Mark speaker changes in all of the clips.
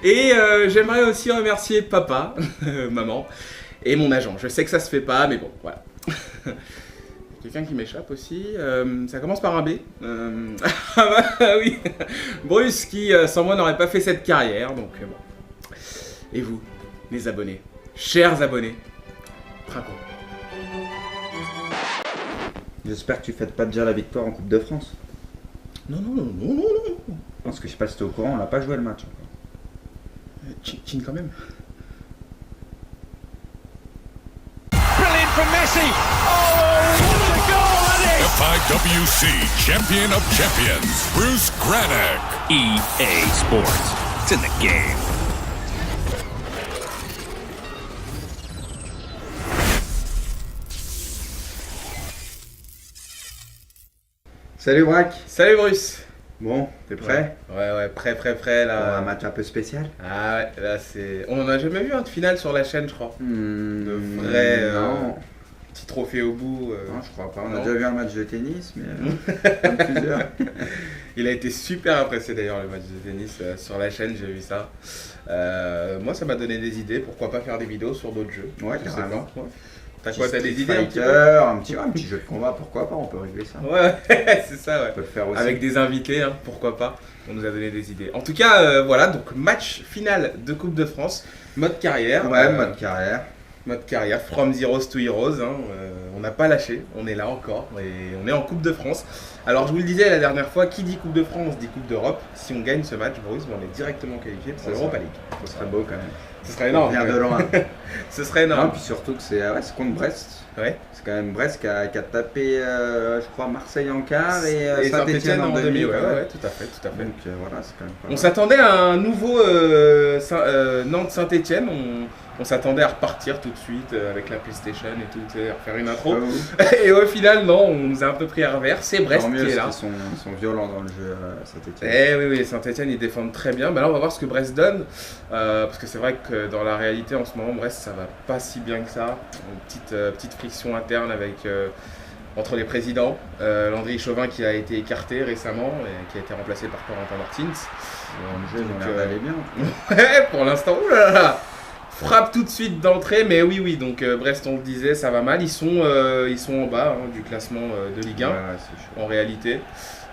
Speaker 1: Et j'aimerais aussi remercier papa, maman, et mon agent. Je sais que ça se fait pas, mais bon, voilà. Quelqu'un qui m'échappe aussi. Ça commence par un B. Ah bah oui. Bruce qui, sans moi, n'aurait pas fait cette carrière. Donc bon. Et vous, mes abonnés, chers abonnés, trinquons.
Speaker 2: J'espère que tu fêtes pas déjà la victoire en Coupe de France.
Speaker 1: Non, non, non, non, non, non.
Speaker 2: Parce que je sais pas si t'es au courant, on n'a pas joué le match.
Speaker 1: Chin quand même.
Speaker 3: Brilliant from Messi. Oh, what a goal,
Speaker 4: FIWC Champion of Champions, Bruce Granick.
Speaker 3: EA Sports. It's in the game.
Speaker 2: Salut Braque.
Speaker 1: Salut Bruce.
Speaker 2: Bon, t'es prêt?
Speaker 1: Ouais, prêt là.
Speaker 2: Un match un peu spécial?
Speaker 1: Ah ouais, là c'est... On en a jamais vu un de finale sur la chaîne, je crois. De vrai
Speaker 2: non.
Speaker 1: Petit trophée au bout.
Speaker 2: Non, je crois pas. On
Speaker 1: non.
Speaker 2: a déjà vu un match de tennis, mais pas plusieurs.
Speaker 1: Il a été super apprécié d'ailleurs le match de tennis sur la chaîne, j'ai vu ça. Moi ça m'a donné des idées, pourquoi pas faire des vidéos sur d'autres jeux.
Speaker 2: Ouais,
Speaker 1: je sais
Speaker 2: carrément.
Speaker 1: pas. T'as quoi, t'as des idées
Speaker 2: un petit jeu de combat, pourquoi pas, on peut régler ça.
Speaker 1: Ouais, c'est ça, ouais.
Speaker 2: On peut le faire aussi.
Speaker 1: Avec des invités, hein, pourquoi pas. On nous a donné des idées. En tout cas, voilà, donc match final de Coupe de France, mode carrière.
Speaker 2: Ouais, mode carrière.
Speaker 1: Mode carrière, from zeros to heroes. Hein, on n'a pas lâché, on est là encore et on est en Coupe de France. Alors je vous le disais la dernière fois, qui dit Coupe de France dit Coupe d'Europe. Si on gagne ce match, Bruce, on est directement qualifié pour l'Europa League.
Speaker 2: Ce serait beau quand même.
Speaker 1: Ce serait énorme.
Speaker 2: On vient de loin.
Speaker 1: Ce serait énorme.
Speaker 2: Non, puis surtout que c'est contre Brest.
Speaker 1: Ouais.
Speaker 2: C'est quand même Brest qui a tapé, je crois, Marseille en quart et Saint-Etienne en demi.
Speaker 1: Ouais, tout à fait.
Speaker 2: Donc voilà, c'est quand même pas
Speaker 1: On
Speaker 2: mal.
Speaker 1: s'attendait à un nouveau Nantes-Saint-Etienne. On s'attendait à repartir tout de suite avec la PlayStation et tout, à refaire une intro. Et au final, non, on nous a un peu pris à revers. C'est Brest qui est là.
Speaker 2: Ils sont violents dans le jeu, Saint-Etienne.
Speaker 1: Eh oui, Saint-Etienne, ils défendent très bien. Mais là, on va voir ce que Brest donne. Parce que c'est vrai que dans la réalité, en ce moment, Brest, ça va pas si bien que ça. Une petite friction interne avec, entre les présidents. Landry Chauvin qui a été écarté récemment et qui a été remplacé par Corentin Martins.
Speaker 2: Le jeu, ils ont l'air d'aller bien.
Speaker 1: Ouais, pour l'instant, oulala, frappe tout de suite d'entrée, mais oui, donc Brest, on le disait, ça va mal. Ils sont en bas du classement de Ligue 1,
Speaker 2: Ouais, c'est chaud.
Speaker 1: en réalité.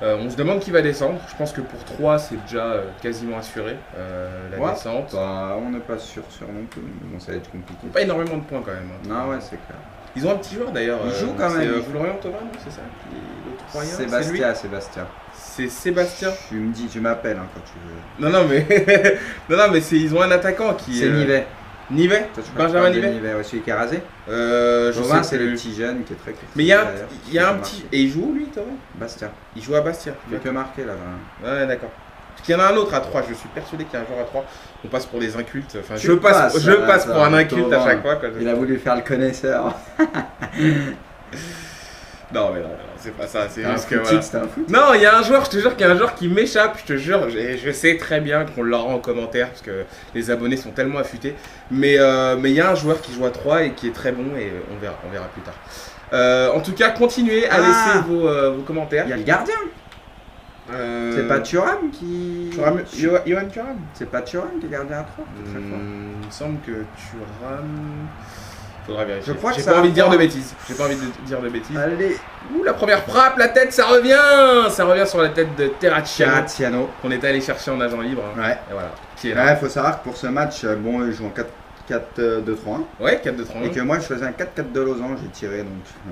Speaker 1: On se demande qui va descendre. Je pense que pour 3, c'est déjà quasiment assuré, la descente.
Speaker 2: Bah, on n'est pas sûr non plus, mais bon, ça va être compliqué.
Speaker 1: Pas énormément de points quand même. Hein.
Speaker 2: Non, ouais, c'est clair.
Speaker 1: Ils ont un petit joueur d'ailleurs.
Speaker 2: Ils jouent quand même.
Speaker 1: C'est Florian Thauvin, non, c'est ça l'autre Troyen,
Speaker 2: Sébastien.
Speaker 1: C'est Sébastien.
Speaker 2: Tu m'appelles quand tu veux.
Speaker 1: Non, mais ils ont un attaquant qui.
Speaker 2: C'est Nivet.
Speaker 1: Nivet.
Speaker 2: Toi, tu
Speaker 1: Benjamin
Speaker 2: parles de
Speaker 1: Nivet.
Speaker 2: Ouais, celui qui est rasé.
Speaker 1: Je sais
Speaker 2: c'est le
Speaker 1: plus.
Speaker 2: petit jeune qui est très court.
Speaker 1: Mais il y a un petit. Et il joue où lui, Thauvin?
Speaker 2: Bastien.
Speaker 1: Il joue à Bastia.
Speaker 2: Il peut marquer là.
Speaker 1: Ouais, d'accord. Parce qu'il y en a un autre à 3, je suis persuadé qu'il y a un joueur à 3. On passe pour des incultes. Enfin,
Speaker 2: Tu
Speaker 1: je passe
Speaker 2: passes,
Speaker 1: pour un inculte à chaque fois.
Speaker 2: Il a voulu faire le connaisseur.
Speaker 1: Non, mais non, c'est pas ça. C'est juste que
Speaker 2: C'était
Speaker 1: voilà.
Speaker 2: un foot.
Speaker 1: Non, il y a un joueur, je te jure qu'il y a un joueur qui m'échappe. Je te jure, je sais très bien qu'on l'aura en commentaire parce que les abonnés sont tellement affûtés. Mais il y a un joueur qui joue à 3 et qui est très bon et on verra plus tard. En tout cas, continuez à laisser vos commentaires.
Speaker 2: Il y a le gardien. C'est pas Thuram qui.
Speaker 1: Johan Thuram.
Speaker 2: C'est pas Thuram qui est gardien à 3. Très fort.
Speaker 1: Il me semble que Thuram. Faudra vérifier.
Speaker 2: Je crois que
Speaker 1: J'ai
Speaker 2: ça
Speaker 1: pas envie
Speaker 2: va
Speaker 1: de dire
Speaker 2: pas.
Speaker 1: de bêtises. J'ai pas envie de dire de bêtises.
Speaker 2: Allez.
Speaker 1: Ouh, la première frappe, la tête, ça revient. Ça revient sur la tête de
Speaker 2: Terracciano.
Speaker 1: qu'on était allé chercher en agent libre. Hein.
Speaker 2: Ouais.
Speaker 1: Et voilà. Qui est là.
Speaker 2: Ouais, faut savoir que pour ce match, bon, ils jouent en 4-4-2-3-1.
Speaker 1: Ouais, 4-2-3.
Speaker 2: Et que moi, je faisais un 4-4 de losange, j'ai tiré donc.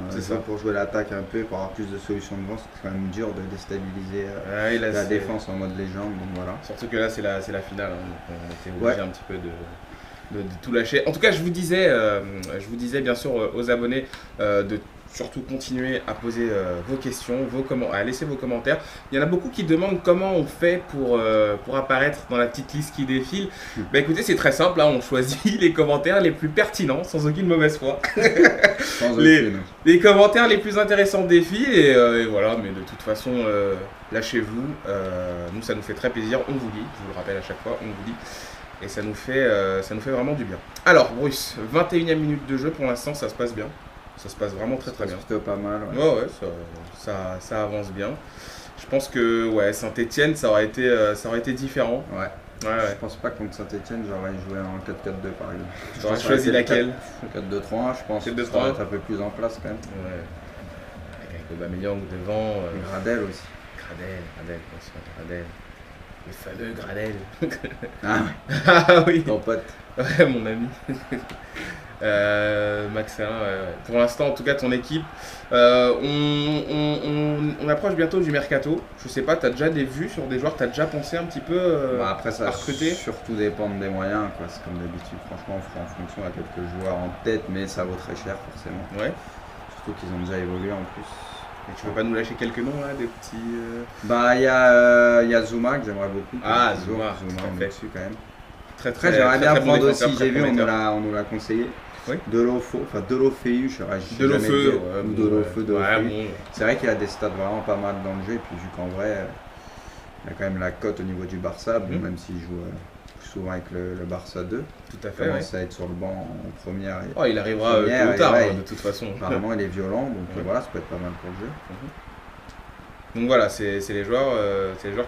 Speaker 1: C'est
Speaker 2: ça
Speaker 1: ça.
Speaker 2: pour jouer l'attaque un peu, pour avoir plus de solutions devant. C'est quand même dur de déstabiliser
Speaker 1: Ouais, là,
Speaker 2: la
Speaker 1: c'est-
Speaker 2: défense en mode légende. Donc voilà.
Speaker 1: Surtout que là, c'est la finale. Hein, donc on était obligé un petit peu de tout lâcher. En tout cas, je vous disais bien sûr aux abonnés de surtout continuer à poser vos questions, à laisser vos commentaires. Il y en a beaucoup qui demandent comment on fait pour apparaître dans la petite liste qui défile. Bah écoutez, c'est très simple, là, on choisit les commentaires les plus pertinents, sans aucune mauvaise foi.
Speaker 2: Sans
Speaker 1: Les-
Speaker 2: aucune.
Speaker 1: Les commentaires les plus intéressants défilent et voilà, mais de toute façon, lâchez-vous. Nous, ça nous fait très plaisir, on vous dit, je vous le rappelle à chaque fois, on vous dit. Et ça nous fait vraiment du bien. Alors, Bruce, 21e minute de jeu, pour l'instant, ça se passe bien. Ça se passe vraiment très très bien.
Speaker 2: C'est plutôt pas mal. Ouais.
Speaker 1: Ouais, ça avance bien. Je pense que ouais, Saint-Etienne, ça aurait été différent.
Speaker 2: Ouais.
Speaker 1: Ouais.
Speaker 2: Je pense pas que contre Saint-Etienne, j'aurais joué en 4-4-2 par exemple.
Speaker 1: Tu aurais choisi laquelle?
Speaker 2: 4-2-3, je pense.
Speaker 1: 4-2-3.
Speaker 2: Ça va être un peu plus en place quand même.
Speaker 1: Ouais. Avec Aubameyang devant.
Speaker 2: Gradel aussi.
Speaker 1: Gradel, le fameux Gradel.
Speaker 2: Ah ouais.
Speaker 1: Ah oui.
Speaker 2: Ton pote.
Speaker 1: Ouais, mon ami. Maxin, pour l'instant, en tout cas, ton équipe. On approche bientôt du mercato. Je sais pas, tu as déjà des vues sur des joueurs, tu as déjà pensé un petit peu
Speaker 2: après, ça
Speaker 1: à
Speaker 2: va
Speaker 1: recruter?
Speaker 2: surtout dépendre des moyens, quoi. C'est comme d'habitude, franchement, on fera en fonction à quelques joueurs en tête, mais ça vaut très cher forcément.
Speaker 1: Ouais.
Speaker 2: Surtout qu'ils ont déjà évolué en plus.
Speaker 1: Et tu veux pas nous lâcher quelques noms là, des petits.
Speaker 2: Il y a Zouma que j'aimerais beaucoup.
Speaker 1: Ah, Zouma,
Speaker 2: on est dessus quand même.
Speaker 1: Très,
Speaker 2: J'aimerais bien
Speaker 1: bon
Speaker 2: prendre
Speaker 1: défenseur,
Speaker 2: aussi,
Speaker 1: très
Speaker 2: j'ai vu, on
Speaker 1: prometteur.
Speaker 2: nous l'a conseillé.
Speaker 1: Oui.
Speaker 2: Delofeu, je sais jamais
Speaker 1: Delofeu,
Speaker 2: dire. Ou Delofeu.
Speaker 1: Ouais, bon.
Speaker 2: C'est vrai qu'il a des stats vraiment pas mal dans le jeu, et puis vu qu'en vrai, il a quand même la cote au niveau du Barça, même s'il joue souvent avec le Barça 2.
Speaker 1: Tout à fait.
Speaker 2: Il commence à être sur le banc en première.
Speaker 1: Il arrivera tôt ou tard, de toute façon.
Speaker 2: Apparemment, il est violent, donc voilà, ça peut être pas mal pour le jeu.
Speaker 1: Donc voilà, c'est les joueurs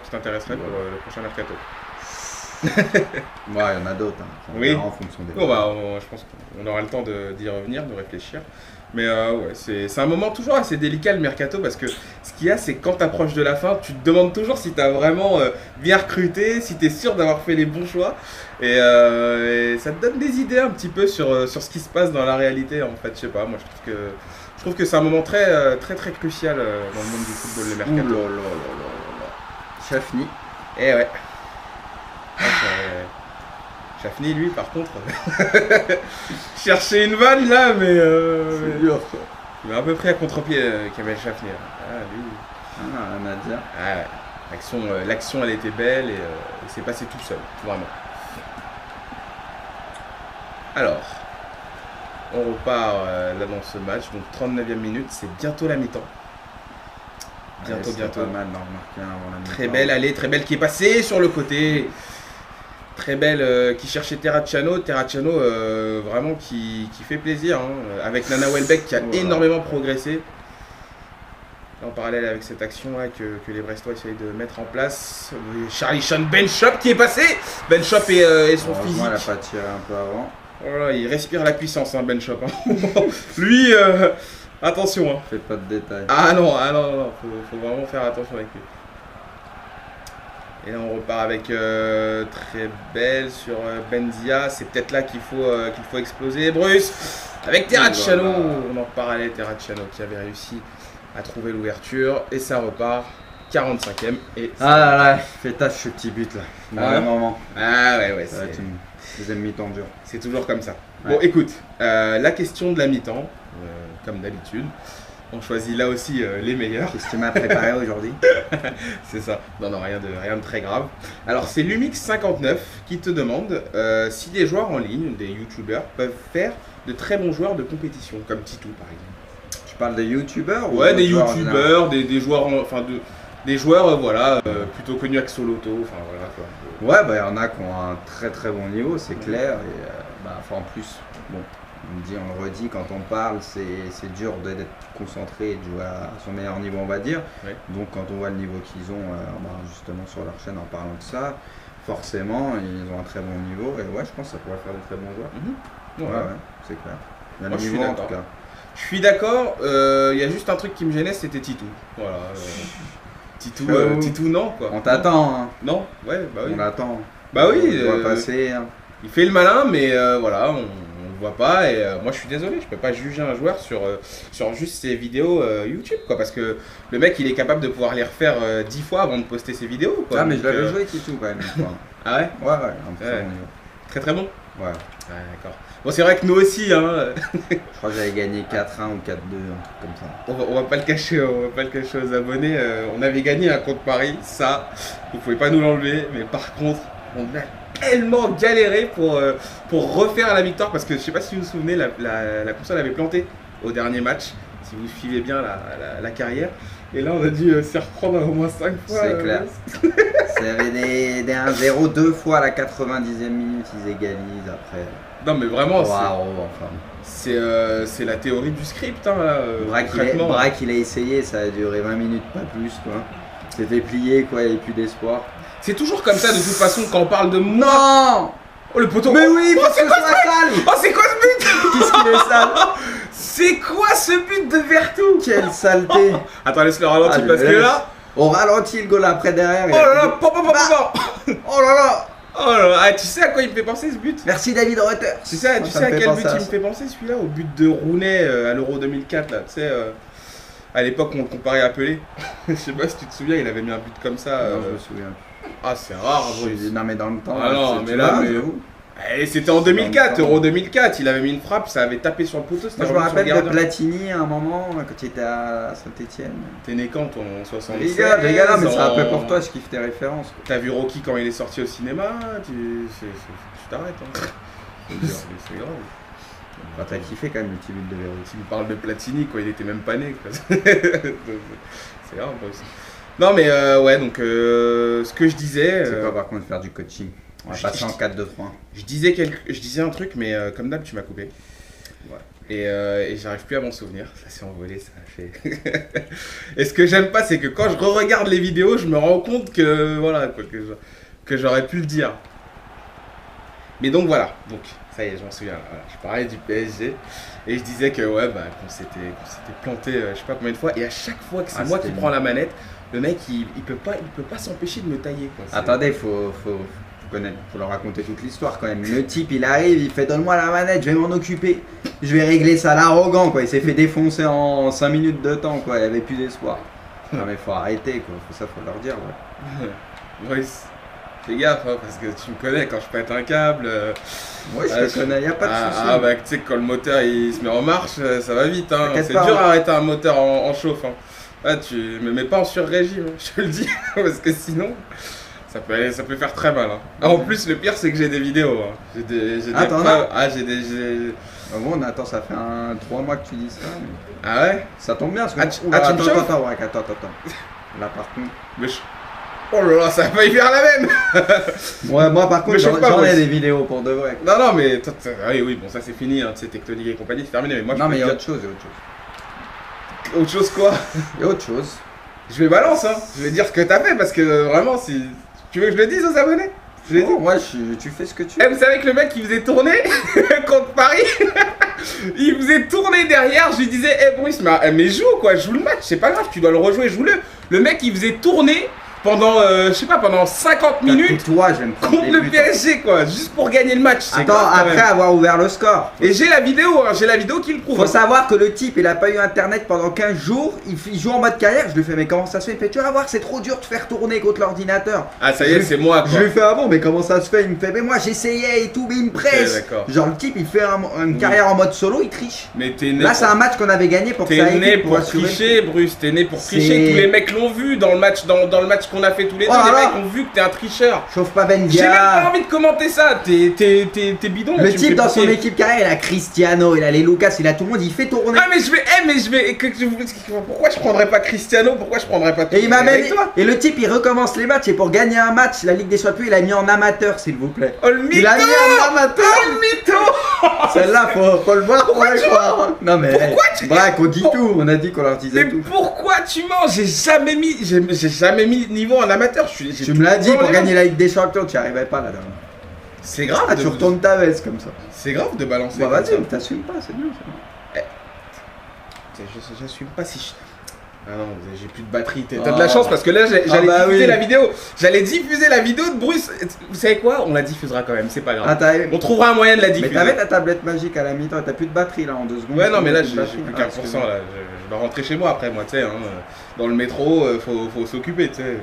Speaker 1: qui t'intéresseraient pour le prochain mercato.
Speaker 2: Il y en a d'autres, on verra en fonction des
Speaker 1: je pense qu'on aura le temps d'y revenir, de réfléchir. Mais c'est un moment toujours assez délicat le mercato, parce que ce qu'il y a, c'est que quand tu approches de la fin, tu te demandes toujours si tu as vraiment bien recruté, si tu es sûr d'avoir fait les bons choix. Et ça te donne des idées un petit peu sur ce qui se passe dans la réalité, en fait. Je sais pas, moi je trouve que c'est un moment très crucial dans le monde du football, le mercato.
Speaker 2: Chafny.
Speaker 1: Eh ouais. Chafny, lui, par contre, chercher une vanne là, mais
Speaker 2: c'est dur ça.
Speaker 1: Il m'a un peu pris à contre-pied, Kamel Chafny.
Speaker 2: Rien à dire.
Speaker 1: L'action, elle était belle et il s'est passé tout seul, vraiment. Alors, on repart là dans ce match, donc 39e minute, c'est bientôt la mi-temps. Bientôt.
Speaker 2: Pas mal d'en remarquer avant la mi-temps.
Speaker 1: Très belle allée, très belle qui est passée sur le côté. Très belle qui cherchait Terracciano vraiment qui fait plaisir, avec Nana Welbeck qui a énormément progressé. En parallèle avec cette action là que les Brestois essayent de mettre en place. Charlie Sean Benchop qui est passé. Benchop et son physique.
Speaker 2: Il n'a pas tiré un peu avant.
Speaker 1: Voilà, il respire la puissance, Benchop. Lui, attention.
Speaker 2: Fais pas de détails.
Speaker 1: Ah non, faut vraiment faire attention avec lui. Et là on repart avec très belle sur Benzia, c'est peut-être là qu'il faut exploser. Bruce avec Terracciano, on en parlait, Terracciano qui avait réussi à trouver l'ouverture et ça repart 45e et
Speaker 2: fais tâche ce petit but là. Moment.
Speaker 1: Ça
Speaker 2: va être une deuxième mi-temps dure.
Speaker 1: C'est toujours comme ça. Bon écoute, la question de la mi-temps, comme d'habitude. On choisit là aussi les meilleurs.
Speaker 2: Qu'est-ce que tu m'as préparé aujourd'hui?
Speaker 1: C'est ça. Non, rien de très grave. Alors, c'est Lumix59 qui te demande si des joueurs en ligne, des youtubeurs, peuvent faire de très bons joueurs de compétition, comme Titou par exemple.
Speaker 2: Tu parles des youtubeurs?
Speaker 1: Ouais, des youtubeurs, des joueurs, des joueurs plutôt connus avec Soloto, voilà quoi.
Speaker 2: Ouais, il y en a qui ont un très très bon niveau, c'est clair. Et en plus, bon. On le redit, quand on parle, c'est dur d'être concentré et de jouer à son meilleur niveau, on va dire.
Speaker 1: Ouais.
Speaker 2: Donc quand on voit le niveau qu'ils ont, justement sur leur chaîne en parlant de ça, forcément, ils ont un très bon niveau. Et je pense que ça pourrait faire de très bons joueurs. Ouais, c'est clair. Il y a le niveau en tout cas.
Speaker 1: Je suis d'accord, il y a juste un truc qui me gênait, c'était Titou. Voilà. Titou, non quoi.
Speaker 2: On t'attend. Hein.
Speaker 1: Non, oui.
Speaker 2: On l'attend.
Speaker 1: Bah oui.
Speaker 2: Il doit passer. Hein.
Speaker 1: Il fait le malin, mais on le voit pas et moi je suis désolé, je peux pas juger un joueur sur juste ses vidéos YouTube quoi, parce que le mec il est capable de pouvoir les refaire 10 fois avant de poster ses vidéos quoi.
Speaker 2: Mais je l'avais joué Titou quand même une fois.
Speaker 1: Ah ouais?
Speaker 2: Ouais, un très bon niveau.
Speaker 1: Très bon?
Speaker 2: Ouais.
Speaker 1: D'accord. Bon c'est vrai que nous aussi
Speaker 2: je crois que j'avais gagné 4-1 ou 4-2, un truc comme ça.
Speaker 1: On va pas le cacher aux abonnés, on avait gagné un contre Paris, ça, vous pouvez pas nous l'enlever, mais par contre on a tellement galéré pour refaire la victoire, parce que je sais pas si vous vous souvenez, la console avait planté au dernier match, si vous suivez bien la carrière, et là on a dû s'y reprendre au moins 5 fois.
Speaker 2: C'est clair. Il y avait des 1-0 deux fois à la 90e minute, ils égalisent après.
Speaker 1: Non mais vraiment,
Speaker 2: c'est
Speaker 1: la théorie du script.
Speaker 2: Braque il a essayé, ça a duré 20 minutes, pas plus quoi. C'était plié, quoi, il n'y avait plus d'espoir.
Speaker 1: C'est toujours comme ça de toute façon quand on parle de moi.
Speaker 2: Non.
Speaker 1: Oh le poteau.
Speaker 2: Mais oui, parce que
Speaker 1: c'est quoi
Speaker 2: c'est sale.
Speaker 1: Oh c'est quoi ce but?
Speaker 2: Qu'est-ce qu'il est sale.
Speaker 1: C'est quoi ce but de Vertou?
Speaker 2: Quelle saleté.
Speaker 1: Attends, laisse le ralenti parce que là.
Speaker 2: On ralentit le goal après derrière.
Speaker 1: Oh là là,
Speaker 2: Oh là là.
Speaker 1: Oh là là, ah, tu sais à quoi il me fait penser ce but?
Speaker 2: Merci David Reuters.
Speaker 1: Tu sais à quel but il me fait penser celui-là? Au but de Rooney à l'Euro 2004 là, tu sais, à l'époque on le comparait à Pelé. Je sais pas si tu te souviens, il avait mis un but comme ça.
Speaker 2: Non, je me souviens.
Speaker 1: Ah c'est rare,
Speaker 2: Non mais dans le temps.
Speaker 1: Ah non, mais là, et c'était en 2004, Euro 2004, il avait mis une frappe, ça avait tapé sur le poteau.
Speaker 2: Moi je me rappelle de Platini à un moment quand il était à Saint-Etienne.
Speaker 1: T'es né quand toi en 76?
Speaker 2: Les gars, mais c'est un peu pour toi, je kiffe tes références.
Speaker 1: T'as vu Rocky quand il est sorti au cinéma? Tu t'arrêtes hein. C'est grave.
Speaker 2: Bah, t'as kiffé quand même le petit but de Verratti.
Speaker 1: Tu me parles de Platini quoi, il était même pas né. C'est grave aussi. Non mais ouais donc ce que je disais.
Speaker 2: C'est quoi par contre faire du coaching? On va passer en 4-2-3.
Speaker 1: Je disais un truc mais comme d'hab tu m'as coupé. Ouais. Et j'arrive plus à m'en souvenir, ça s'est envolé, ça a fait. Et ce que j'aime pas c'est que quand je re-regarde les vidéos, je me rends compte que voilà quoi, que j'aurais pu le dire. Mais donc voilà, donc ça y est, je m'en souviens. Voilà. Je parlais du PSG et je disais que ouais bah qu'on s'était planté je sais pas combien de fois et à chaque fois que c'est moi qui prends la manette, le mec il peut pas s'empêcher de me tailler quoi.
Speaker 2: Attendez, faut leur raconter toute l'histoire quand même. Le type il arrive, il fait donne-moi la manette, je vais m'en occuper. Je vais régler ça, l'arrogant quoi. Il s'est fait défoncer en 5 minutes de temps quoi, il n'y avait plus d'espoir. Non mais faut arrêter quoi, faut leur dire ouais.
Speaker 1: Brice, fais gaffe hein, parce que tu me connais quand je pète un câble.
Speaker 2: Ouais je te connais, y a pas de soucis.
Speaker 1: Ah bah tu sais que quand le moteur il se met en marche, ça va vite hein. C'est dur à arrêter un moteur en chauffe hein. Ah tu me mets pas en sur-régime, je te le dis, parce que sinon... Ça peut faire très mal. Hein. Ah, en plus, le pire, c'est que j'ai des vidéos. Hein. J'ai des preuves. Ah, j'ai des.
Speaker 2: Ah bon, attends, ça fait 3 mois que tu dis ça. Mais...
Speaker 1: Ah ouais?
Speaker 2: Ça tombe bien. Parce que...
Speaker 1: attends.
Speaker 2: Là, par contre.
Speaker 1: Mais oh là là, ça va y faire la même.
Speaker 2: Ouais, moi, par contre, j'en ai des vidéos pour de vrai.
Speaker 1: Non, mais. Oui, bon, ça c'est fini. Hein. Tu sais, Tectonique et compagnie, c'est terminé. Mais moi,
Speaker 2: non, mais il y a autre chose.
Speaker 1: Autre chose quoi?
Speaker 2: Il y a autre chose.
Speaker 1: Je vais balance, hein. Je vais dire ce que t'as fait parce que vraiment, si. Tu veux que je le dise aux abonnés?
Speaker 2: Moi, tu fais ce que tu veux.
Speaker 1: Vous savez que le mec qui faisait tourner contre Paris, il faisait tourner derrière, je lui disais, Bruce, mais joue quoi, joue le match, c'est pas grave, tu dois le rejouer, joue-le. Le mec il faisait tourner pendant, je sais pas, pendant 50 minutes contre le PSG quoi, juste pour gagner le match.
Speaker 2: Attends, après avoir ouvert le score.
Speaker 1: Et j'ai la vidéo, hein, qui le prouve.
Speaker 2: Faut savoir que le type il a pas eu internet pendant 15 jours, il joue en mode carrière, je lui fais mais comment ça se fait? Il me fait tu vas voir c'est trop dur de faire tourner contre l'ordinateur.
Speaker 1: Ah ça y est c'est moi quoi.
Speaker 2: Je lui fais ah bon mais comment ça se fait? Il me fait mais moi j'essayais et tout mais il me presse. Genre le type il fait une carrière en mode solo, il triche.
Speaker 1: Mais t'es né.
Speaker 2: Là c'est un match qu'on avait gagné pour que ça aille.
Speaker 1: T'es né pour tricher Bruce, t'es né pour tricher, tous les mecs l'ont vu dans le match qu'on a fait tous les deux, les mecs ont vu que t'es un tricheur.
Speaker 2: Chauffe pas Bendia.
Speaker 1: J'ai même pas envie de commenter ça, t'es bidon.
Speaker 2: Le type dans son équipe carrière, il a Cristiano, il a les Lucas, il a tout le monde, il fait tourner.
Speaker 1: Ah mais je vais, pourquoi je prendrais pas Cristiano, pourquoi je prendrais pas toi?
Speaker 2: Et il m'a même, et le type il recommence les matchs et pour gagner un match, la Ligue des Champions, il a mis en amateur s'il vous plaît.
Speaker 1: Oh le mytho.
Speaker 2: Il a mis en amateur.
Speaker 1: Oh le mytho.
Speaker 2: Celle-là faut le voir pour le croire. Non mais
Speaker 1: pourquoi tu...
Speaker 2: Braque, on dit tout, on a dit qu'on leur disait tout.
Speaker 1: Mais pourquoi tu mens? J'ai jamais mis niveau en amateur.
Speaker 2: Tu me l'as dit pour gagner la Ligue des Champions, tu n'y arrivais pas là-dedans.
Speaker 1: C'est grave.
Speaker 2: Ah, tu retournes ta veste comme ça.
Speaker 1: C'est grave de balancer.
Speaker 2: Bah vas-y, t'assumes pas, c'est bien ça.
Speaker 1: J'assume pas si je... Ah non, j'ai plus de batterie. T'as de la chance parce que là j'allais diffuser la vidéo. J'allais diffuser la vidéo de Bruce. Vous savez quoi? On la diffusera quand même, c'est pas grave. On trouvera un moyen de la diffuser.
Speaker 2: Mais t'avais ta tablette magique à la mi-temps, t'as plus de batterie là en 2 secondes.
Speaker 1: Ouais non mais là j'ai plus qu'un pour cent là. Je dois rentrer chez moi après moi tu sais. Dans le métro, faut s'occuper tu sais.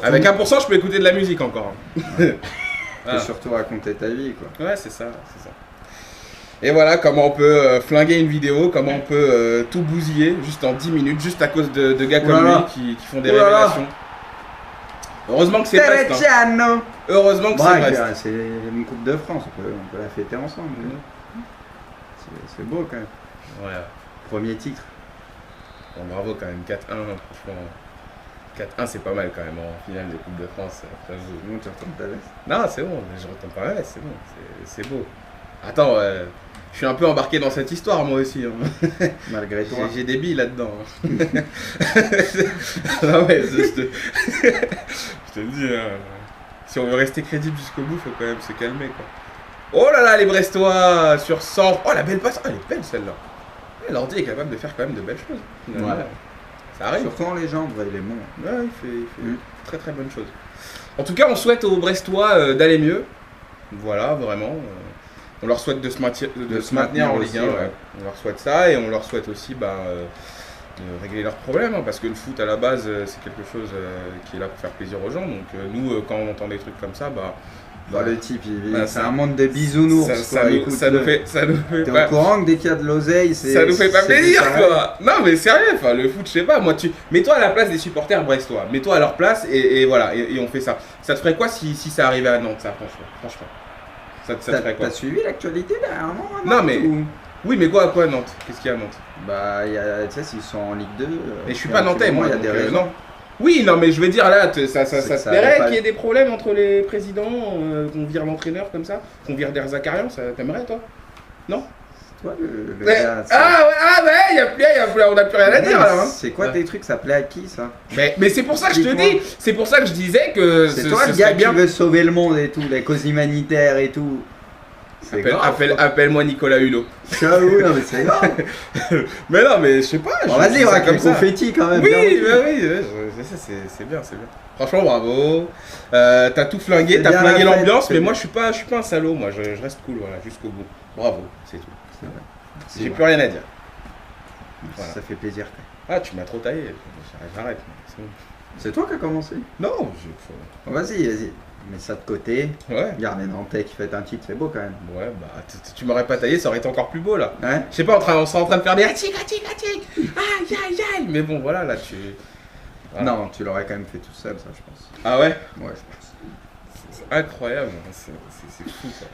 Speaker 1: Avec 1% je peux écouter de la musique encore.
Speaker 2: Voilà. Et surtout raconter ta vie quoi.
Speaker 1: Ouais c'est ça. Et voilà comment on peut flinguer une vidéo, comment on peut tout bousiller juste en 10 minutes, juste à cause de gars comme lui qui font des révélations. Heureusement que c'est Brest. Hein. Heureusement que c'est Brest.
Speaker 2: C'est une Coupe de France, on peut la fêter ensemble. C'est beau quand même.
Speaker 1: Voilà.
Speaker 2: Premier titre.
Speaker 1: Bon, bravo quand même, 4-1 franchement. 4-1 c'est pas mal quand même en finale de Coupe de France.
Speaker 2: Bon, tu retournes ta veste.
Speaker 1: Non c'est bon, je retourne pas ma veste, c'est bon, c'est beau. Attends, je suis un peu embarqué dans cette histoire moi aussi. Hein.
Speaker 2: Malgré toi.
Speaker 1: J'ai des billes là-dedans. Hein. Non mais je te le dis, hein, si on veut rester crédible jusqu'au bout, faut quand même se calmer quoi. Oh là là, les Brestois sur centre. Oh la belle passe, elle est belle celle-là. L'ordi est capable de faire quand même de belles choses.
Speaker 2: Ouais.
Speaker 1: Ça arrive.
Speaker 2: Surtout en légende, il est bon.
Speaker 1: Ouais, il fait très très bonne chose. En tout cas, on souhaite aux Brestois d'aller mieux. Voilà, vraiment. On leur souhaite de se maintenir en Ligue 1. Ouais. On leur souhaite ça et on leur souhaite aussi de régler leurs problèmes. Hein, parce que le foot à la base, c'est quelque chose qui est là pour faire plaisir aux gens. Donc nous, quand on entend des trucs comme ça,
Speaker 2: le type, c'est un monde de bisounours.
Speaker 1: Ça nous fait
Speaker 2: T'es au courant que dès qu'il y a de l'oseille,
Speaker 1: ça nous fait pas plaisir quoi. Non mais sérieux, enfin le foot, je sais pas, moi mets-toi à la place des supporters brestois, mets-toi à leur place et voilà, et on fait ça. Ça te ferait quoi si ça arrivait à Nantes, ça, franchement ça te ferait quoi?
Speaker 2: T'as suivi l'actualité dernièrement à Nantes,
Speaker 1: Non mais oui, mais quoi Nantes? Qu'est-ce qu'il y a à Nantes?
Speaker 2: Bah tu sais, s'ils sont en Ligue 2.
Speaker 1: Mais je suis pas nantais moi,
Speaker 2: il y a des raisons.
Speaker 1: Non. Oui, non, mais je veux dire, là, ça te plairait
Speaker 2: pas...
Speaker 1: qu'il y ait des problèmes entre les présidents, qu'on vire l'entraîneur comme ça, qu'on vire Derzakarian, ça t'aimerait, toi? Non?
Speaker 2: Toi, le
Speaker 1: ouais.
Speaker 2: gars,
Speaker 1: On n'a plus rien à dire, là. Hein.
Speaker 2: C'est quoi tes trucs? Ça plaît à qui, ça?
Speaker 1: Mais c'est pour ça que je te dis, c'est pour ça que je disais que...
Speaker 2: C'est toi le gars qui veut sauver le monde et tout, les causes humanitaires et tout.
Speaker 1: Appelle-moi Nicolas Hulot.
Speaker 2: Ah oui, non mais c'est grave.
Speaker 1: Mais non, mais je sais pas.
Speaker 2: Bon, vas-y, on va comme confetti quand même.
Speaker 1: Oui, c'est bien. Franchement, bravo. T'as tout flingué, t'as flingué l'ambiance, mais moi je suis pas un salaud, moi je reste cool, voilà, jusqu'au bout. Bravo, c'est tout. J'ai plus rien à dire.
Speaker 2: Voilà. Ça fait plaisir.
Speaker 1: Ah, tu m'as trop taillé. J'arrête.
Speaker 2: C'est toi qui as commencé?
Speaker 1: Non,
Speaker 2: vas-y. Mets ça de côté.
Speaker 1: Ouais.
Speaker 2: Regarde les Nantais qui fêtent un titre, c'est beau quand même.
Speaker 1: Ouais, bah tu m'aurais pas taillé, ça aurait été encore plus beau là.
Speaker 2: Ouais.
Speaker 1: Je sais pas, on serait en train de faire des aïe. Mais bon, voilà, là tu. Voilà.
Speaker 2: Non, tu l'aurais quand même fait tout seul, ça, je pense.
Speaker 1: Ah ouais?
Speaker 2: Ouais, je pense.
Speaker 1: C'est incroyable, c'est fou ça.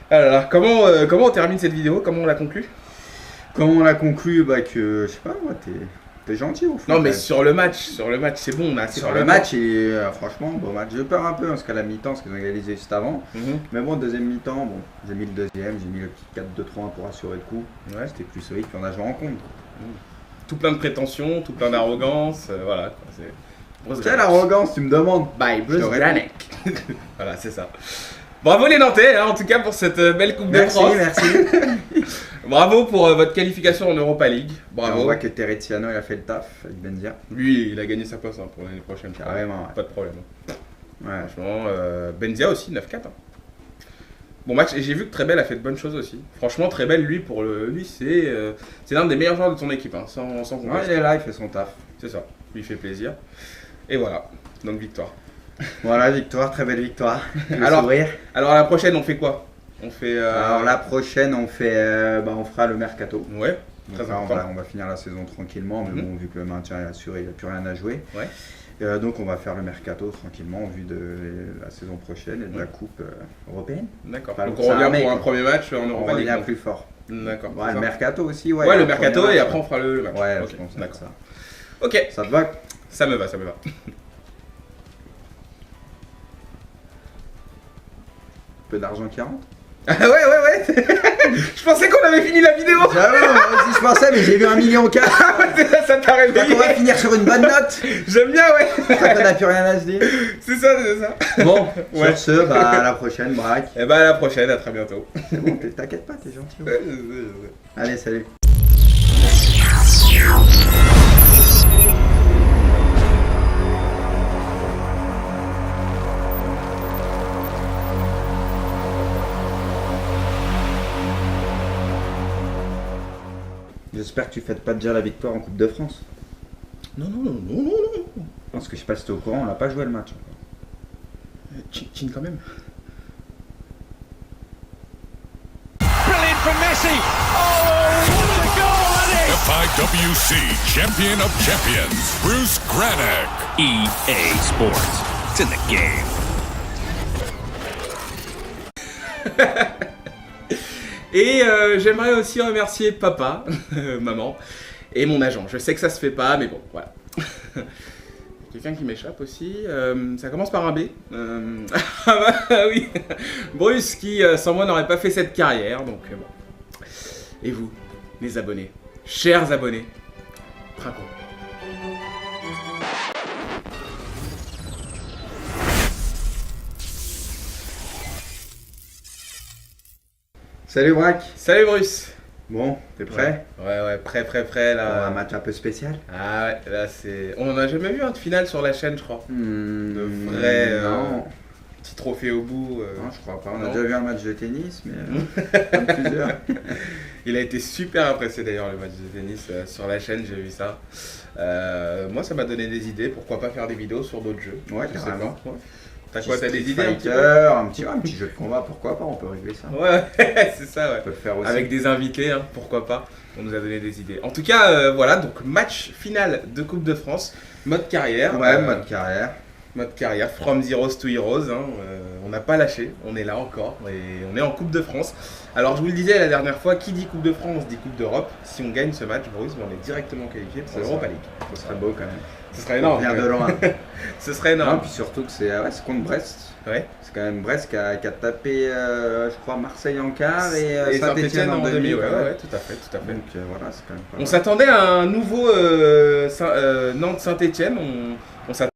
Speaker 1: Ah là là, comment on termine cette vidéo? Comment on la conclut?
Speaker 2: Comment on la conclut? Bah que, je sais pas, moi, t'es gentil au fond.
Speaker 1: Non mais sur le match, c'est bon, on a assez.
Speaker 2: Sur le match, et franchement, bon match. J'ai peur un peu parce qu'à la mi-temps, parce qu'ils ont égalisé juste avant. Mais bon, deuxième mi-temps, j'ai mis le deuxième, j'ai mis le petit 4-2-3-1 pour assurer le coup. Ouais. C'était plus solide qu'on a joué en contre.
Speaker 1: Tout plein de prétentions, tout plein d'arrogance, voilà quoi.
Speaker 2: Quelle arrogance, tu me demandes?
Speaker 1: Bye, Bruce Granek. Voilà, c'est ça. Bravo les Nantais, hein, en tout cas pour cette belle Coupe de France.
Speaker 2: Merci.
Speaker 1: Bravo pour votre qualification en Europa League. Bravo.
Speaker 2: On voit que Teretiano il a fait le taf avec Benzia.
Speaker 1: Lui, il a gagné sa place pour l'année prochaine.
Speaker 2: Carrément.
Speaker 1: Pas de problème.
Speaker 2: Ouais.
Speaker 1: Franchement, Benzia aussi, 9-4. Hein. Bon match, et j'ai vu que Trebel a fait de bonnes choses aussi. Franchement, Trebel, lui, c'est l'un des meilleurs joueurs de ton équipe, hein, sans conteste.
Speaker 2: Ouais, il est là, il fait son taf.
Speaker 1: C'est ça, lui fait plaisir. Et voilà, donc victoire.
Speaker 2: Voilà, victoire, très belle victoire.
Speaker 1: Alors la prochaine, on fait quoi?
Speaker 2: Alors la prochaine, on fera le mercato.
Speaker 1: Ouais, très important.
Speaker 2: On va finir la saison tranquillement, mais bon, vu que le maintien est assuré, il n'y a plus rien à jouer.
Speaker 1: Ouais.
Speaker 2: Donc on va faire le mercato tranquillement en vue de la saison prochaine et de la coupe européenne.
Speaker 1: D'accord. Donc on revient pour un premier match en Europa League.
Speaker 2: On revient plus fort.
Speaker 1: D'accord.
Speaker 2: Ouais, le mercato aussi,
Speaker 1: ouais. Ouais, le mercato et après on fera le match.
Speaker 2: Ouais,
Speaker 1: okay.
Speaker 2: Je pense d'accord. Ça.
Speaker 1: Ok.
Speaker 2: Ça te va?
Speaker 1: Ça me va.
Speaker 2: Peu d'argent qui rentre?
Speaker 1: Ah ouais. Je pensais qu'on avait fini la vidéo.
Speaker 2: J'avoue, moi aussi je pensais, mais j'ai vu 1,4 million.
Speaker 1: Ça t'a réveillé.
Speaker 2: On va finir sur une bonne note.
Speaker 1: J'aime bien, ouais.
Speaker 2: Ça qu'on a plus rien à se dire.
Speaker 1: C'est ça.
Speaker 2: Bon, sur ce, à la prochaine, Braque.
Speaker 1: Et à la prochaine, à très bientôt.
Speaker 2: C'est bon, t'inquiète pas, t'es gentil.
Speaker 1: Ouais.
Speaker 2: Allez, salut. J'espère que tu fêtes pas déjà la victoire en Coupe de France.
Speaker 1: Non.
Speaker 2: Parce que je sais pas si t'es au courant, on n'a pas joué le match.
Speaker 1: Chin quand même.
Speaker 3: Brilliant from Messi. Oh, what a goal,
Speaker 4: FIWC Champion of Champions, Bruce Granek.
Speaker 3: EA Sports. It's in the game.
Speaker 1: Et j'aimerais aussi remercier papa, maman, et mon agent. Je sais que ça se fait pas, mais bon, voilà. quelqu'un qui m'échappe aussi. Ça commence par un B. Ah bah oui, Bruce qui, sans moi, n'aurait pas fait cette carrière. Donc bon. Et vous, les abonnés, chers abonnés, trinquons.
Speaker 2: Salut Braque.
Speaker 1: Salut Bruce.
Speaker 2: Bon, t'es prêt?
Speaker 1: Ouais, prêt là.
Speaker 2: Un match un peu spécial?
Speaker 1: Ah ouais, là c'est... On en a jamais vu de finale sur la chaîne, je crois. De vrai
Speaker 2: non.
Speaker 1: Petit trophée au bout.
Speaker 2: Non, je crois pas. On a
Speaker 1: non.
Speaker 2: déjà vu un match de tennis, mais comme plusieurs.
Speaker 1: Il a été super apprécié d'ailleurs le match de tennis sur la chaîne, j'ai vu ça. Moi ça m'a donné des idées, pourquoi pas faire des vidéos sur d'autres jeux.
Speaker 2: Ouais,
Speaker 1: Je sais
Speaker 2: carrément.
Speaker 1: pas. Ouais. T'as quoi, t'as des idées
Speaker 2: un petit jeu de combat, pourquoi pas, on peut régler ça.
Speaker 1: Ouais, c'est ça, ouais.
Speaker 2: On peut le faire aussi.
Speaker 1: Avec des invités, hein, pourquoi pas. On nous a donné des idées. En tout cas, voilà, donc match final de Coupe de France, mode carrière.
Speaker 2: Ouais, mode carrière.
Speaker 1: Mode carrière, from zeros to heroes. Hein, on n'a pas lâché, on est là encore et on est en Coupe de France. Alors je vous le disais la dernière fois, qui dit Coupe de France dit Coupe d'Europe. Si on gagne ce match, Bruce, on est directement qualifié pour l'Europa League.
Speaker 2: Ce serait beau quand même.
Speaker 1: Ce serait énorme.
Speaker 2: On vient de loin.
Speaker 1: Ce serait énorme.
Speaker 2: Non, puis surtout que c'est contre Brest.
Speaker 1: Ouais.
Speaker 2: C'est quand même Brest qui a tapé, je crois, Marseille en quart et Saint-Etienne en demi.
Speaker 1: Ouais, tout à fait.
Speaker 2: Donc voilà, c'est quand même pas
Speaker 1: On
Speaker 2: mal.
Speaker 1: s'attendait à un nouveau Nantes-Saint-Etienne. On s'attendait